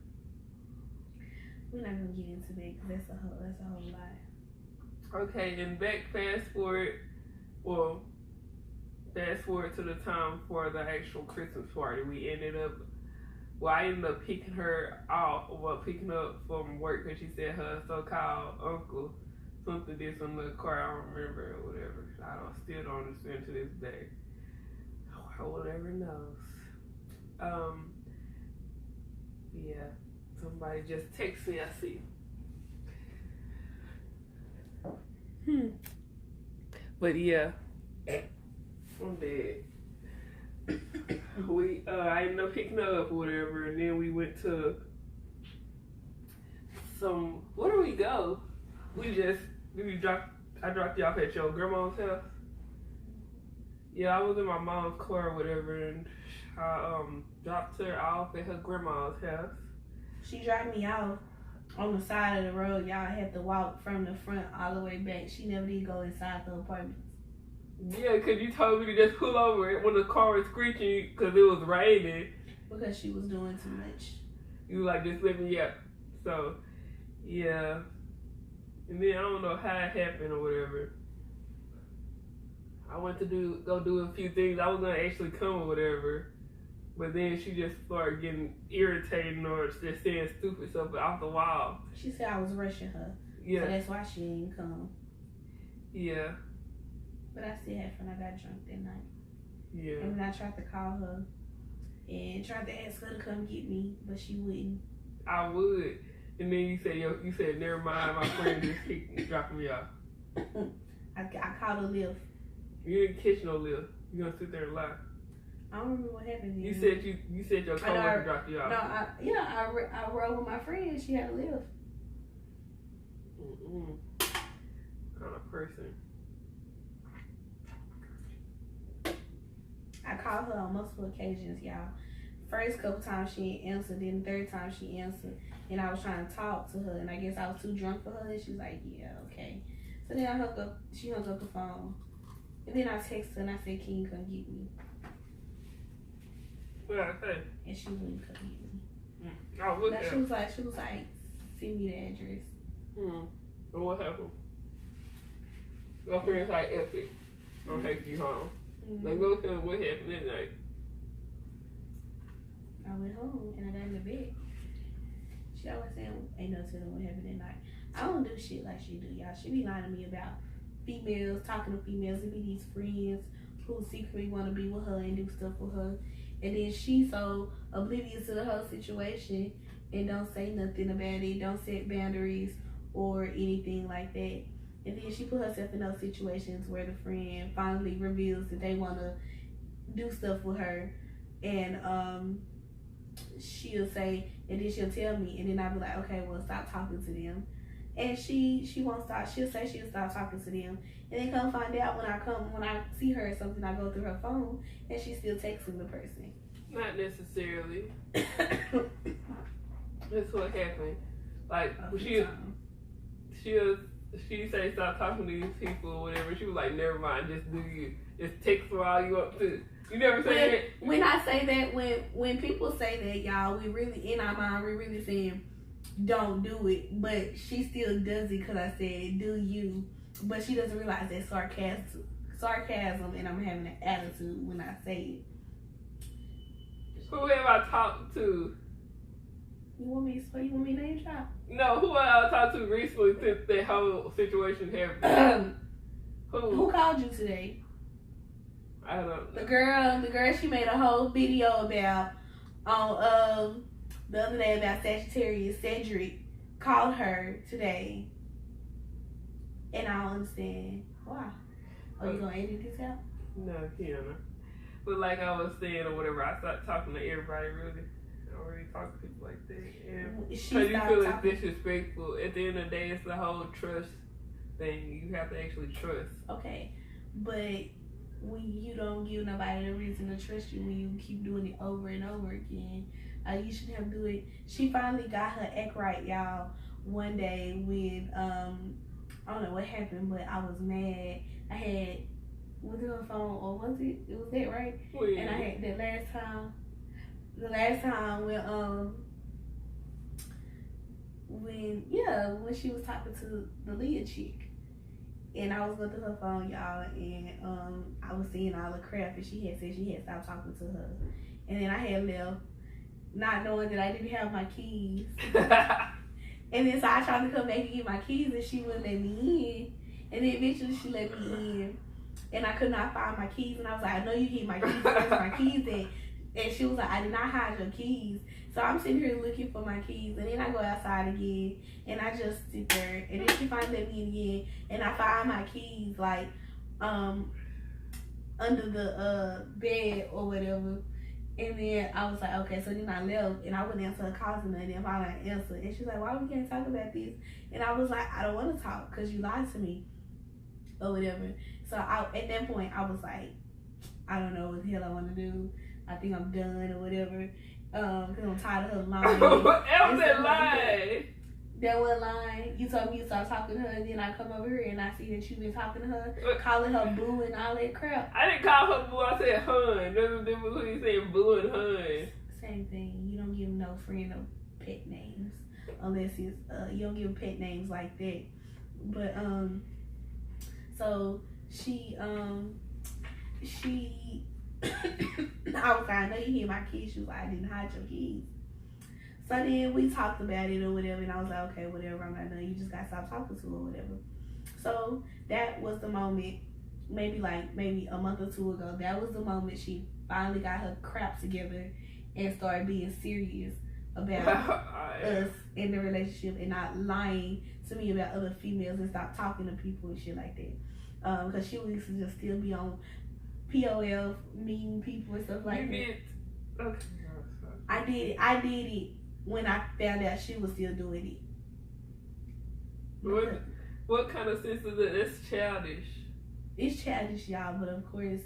We're not gonna get into that because that's a whole lie. Okay, and fast forward to the time for the actual Christmas party. I ended up picking her up from work because she said her so-called uncle something did something in the car. I don't remember or whatever. I still don't understand to this day. Whatever knows. Yeah. Somebody just text me. I see. But yeah, I'm dead. I ended up picking her up or whatever, and then we went to where did we go? I dropped you off at your grandma's house. Yeah, I was in my mom's car or whatever, and I dropped her off at her grandma's house. She dropped me off on the side of the road. Y'all had to walk from the front all the way back. She never did go inside the apartments. Yeah, because you told me to just pull over when the car was screeching because it was raining. Because she was doing too much. You like, just let me up. So, yeah. And then I don't know how it happened or whatever. I went to go do a few things. I was going to actually come or whatever. But then she just started getting irritated or just saying stupid stuff off the wall. She said I was rushing her. Yeah. So that's why she didn't come. Yeah. But I still had fun. I got drunk that night. Yeah. And then I tried to call her and tried to ask her to come get me, but she wouldn't. I would. And then you said, never mind, my friend just dropping me off. I called a lift. You didn't catch no lift. You gonna sit there and lie. I don't remember what happened then. You said your coworker dropped you off. No, I rode with my friend. She had a lift. Kind of person. I called her on multiple occasions, y'all. First couple times she didn't answer, then the third time she answered, and I was trying to talk to her, and I guess I was too drunk for her, and she was like, yeah, okay. So then she hung up the phone, and then I texted her and I said, can you come get me? What did I say? And she wouldn't come get me. Oh, what happened? She was like, send me the address. And what happened? My friend's like, F it. I'll take you home. Like, go tell me what happened that night. I went home and I got in the bed. She always saying, ain't no telling what happened that night. I don't do shit like she do, y'all. She be lying to me about females, talking to females. It be these friends who secretly want to be with her and do stuff with her. And then she's so oblivious to the whole situation and don't say nothing about it, don't set boundaries or anything like that. And then she put herself in those situations where the friend finally reveals that they want to do stuff with her. And she'll say, and then she'll tell me, and then I'll be like, okay, well, stop talking to them. And she won't stop. She'll say she'll stop talking to them. And then come find out when I see her or something, I go through her phone, and she's still texting the person. Not necessarily. That's what happened. Like, she say stop talking to these people or whatever. She was like, never mind, just do you. Just text her all you up to. You never say that? When I say that, when people say that, y'all, we really, in our mind, we really saying, don't do it. But she still does it because I said, do you. But she doesn't realize that sarcasm, and I'm having an attitude when I say it. Who have I talked to? You want me to name drop? No, who have I talked to recently since that whole situation happened? Who called you today? I don't know. The girl she made a whole video about on the other day about Sagittarius. Cedric called her today. And I don't understand why. Are you gonna edit this out? No, Kiana. But like I was saying or whatever, I stopped talking to everybody really. I don't really talk to people like that. And because you feel it's disrespectful. At the end of the day, it's the whole trust thing. You have to actually trust. Okay. But when you don't give nobody a reason to trust you, when you keep doing it over and over again, you should have to do it. She finally got her act right, y'all, one day when I don't know what happened, but I was mad. I had, was it on phone or was it was that right? Well, and I had the last time when she was talking to the Leah chick, and I was going through her phone, y'all, and I was seeing all the crap, and she had said she had stopped talking to her, and then I had left, not knowing that I didn't have my keys. And then so I tried to come back and get my keys, and she wouldn't let me in. And then eventually she let me in, and I could not find my keys. And I was like, I know you hid my keys. Where's my keys at? And she was like, I did not hide your keys. So I'm sitting here looking for my keys, and then I go outside again, and I just sit there. And then she finally let me in again, and I find my keys like under the bed or whatever. And then I was like, okay, so then I left, and I wouldn't answer her calls and then finally I answered. And she's like, why we can't talk about this? And I was like, I don't want to talk because you lied to me or whatever. So at that point, I was like, I don't know what the hell I want to do. I think I'm done or whatever. Because I'm tired of her lying. What else that lie? That one line, you told me you stopped talking to her, and then I come over here and I see that you've been talking to her, calling her boo and all that crap. I didn't call her boo, I said hun. There's a difference between saying boo and hun. Same thing. You don't give no friend no pet names unless it's you don't give pet names like that. But so she I was like, I know you hear my keys. She was like, I didn't hide your keys. So then we talked about it or whatever, and I was like, okay, whatever, I'm not done. You just got to stop talking to her or whatever. So that was the moment maybe a month or two ago, that was the moment she finally got her crap together and started being serious about us in the relationship and not lying to me about other females and stop talking to people and shit like that. Because she used to just still be on POF, meeting people and stuff like that. Okay. I did it when I found out she was still doing it. What kind of sense is it? It's childish. It's childish, y'all, but of course,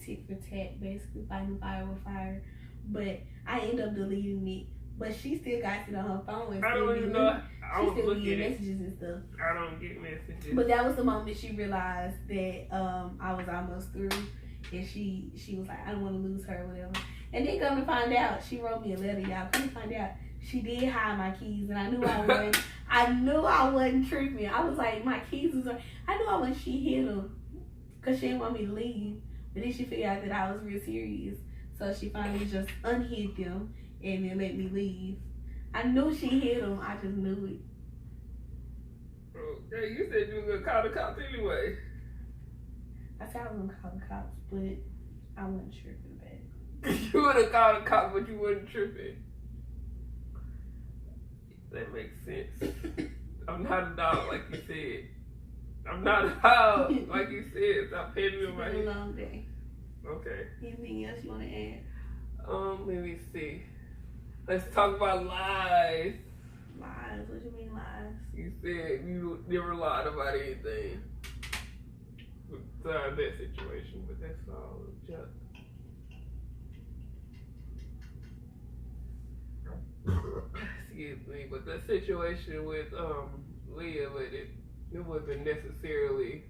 tit for tat, basically fighting fire with fire. But I end up deleting it. But she still got it on her phone. And I don't even know. She still get messages and stuff. I don't get messages. But that was the moment she realized that I was almost through, and she was like, I don't want to lose her or whatever. And then come to find out, she wrote me a letter, y'all. Come to find out, she did hide my keys, and I knew I wasn't. I knew I wasn't tripping. I was like, my keys was. I knew I wasn't. She hid them because she didn't want me to leave. But then she figured out that I was real serious, so she finally just unhid them and then let me leave. I knew she hid them. I just knew it. Okay, you said you were gonna call the cops anyway. I said I was gonna call the cops, but I wasn't tripping back. You would have called the cops, but you wasn't tripping. That makes sense. I'm not a dog, like you said. I'm not a dog, like you said. Stop petting me on my head. It's been a long day. Okay. Anything else you want to add? Let me see. Let's talk about lies. Lies? What do you mean lies? You said you never lied about anything. Besides that situation, but that's all just. Excuse me, but the situation with Leah, but it wasn't necessarily.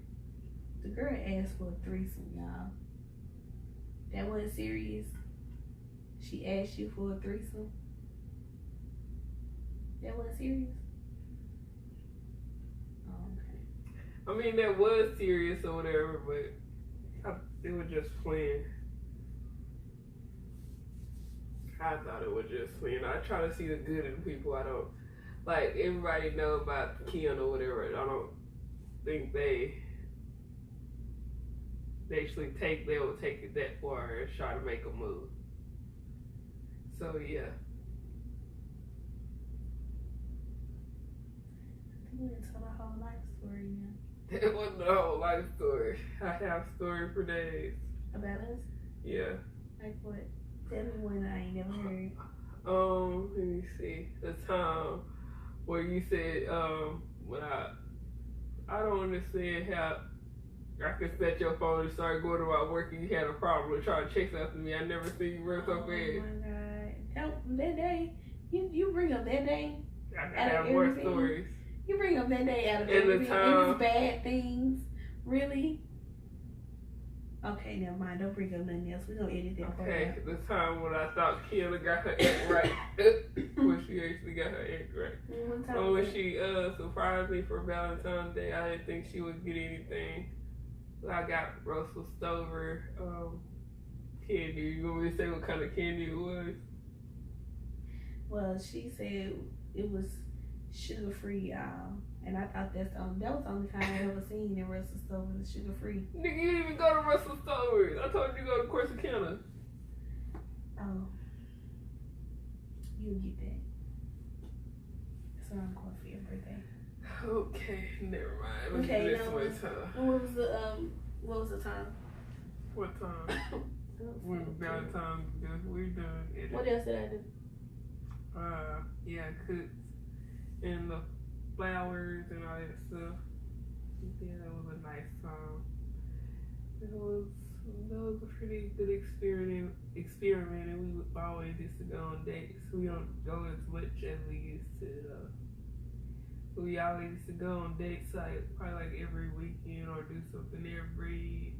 The girl asked for a threesome, y'all. That wasn't serious. She asked you for a threesome. That wasn't serious. Oh, okay. I mean, that was serious or whatever, but it was just playing. I thought it was just playing. I try to see the good in people. I don't like everybody know about Keanu or whatever. I don't think they will take it that far and try to make a move. So yeah. I think we didn't tell a whole life story now. It wasn't a whole life story. I have story for days. About us? Yeah. Like what? Tell me one I ain't never heard. Let me see. The time where you said, when I don't understand how I could set your phone and start going to my work and you had a problem with trying to chase after me. I never seen you work so fast. Oh my God. That day, you bring up that day. I have more stories. You bring up that day out of everything. And it's bad things. Really? Okay, never mind. Don't bring up nothing else. We're going to edit that part out. The time when I thought Kayla got her act right. When she actually got her act right. When she surprised me for Valentine's Day, I didn't think she would get anything. So I got Russell Stover candy. You want me to say what kind of candy it was? Well, she said it was sugar-free, y'all. And I thought that was the only kind I ever seen in Russell Stover's sugar-free. Nigga, you didn't even go to Russell Stover's. I told you to go to Corsicana. Oh. You'll get that. It's around the corner for your birthday. Okay, never mind. Okay, this one time. What was the time? What time? When Valentine's Day, we're done. What else did I do? Yeah, cooks and the flowers and all that stuff. Yeah, that was a nice time. That was a pretty good experiment, and we always used to go on dates. We don't go as much as we used to. We always used to go on dates probably every weekend or do something every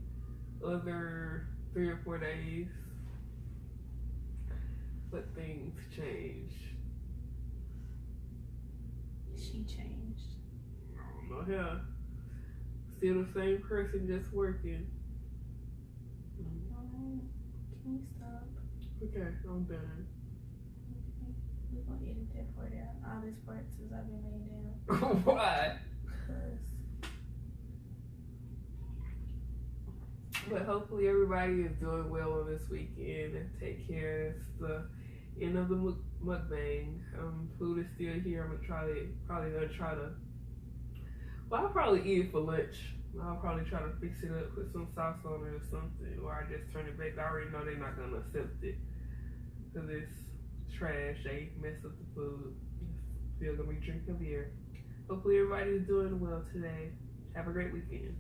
other 3 or 4 days. But things changed. She changed. I don't know how. Still the same person, just working. Can we stop? Okay, I'm done. We're going to edit that part out. All this part since I've been laying down. Why? Because But hopefully everybody is doing well on this weekend and take care. It's the end of the mukbang. Food is still here. I'm gonna try to. Well, I'll probably eat it for lunch. I'll probably try to fix it up, put some sauce on it or something, or I just turn it back. I already know they're not gonna accept it because it's trash. They mess up the food. Still gonna be drinking beer. Hopefully everybody is doing well today. Have a great weekend.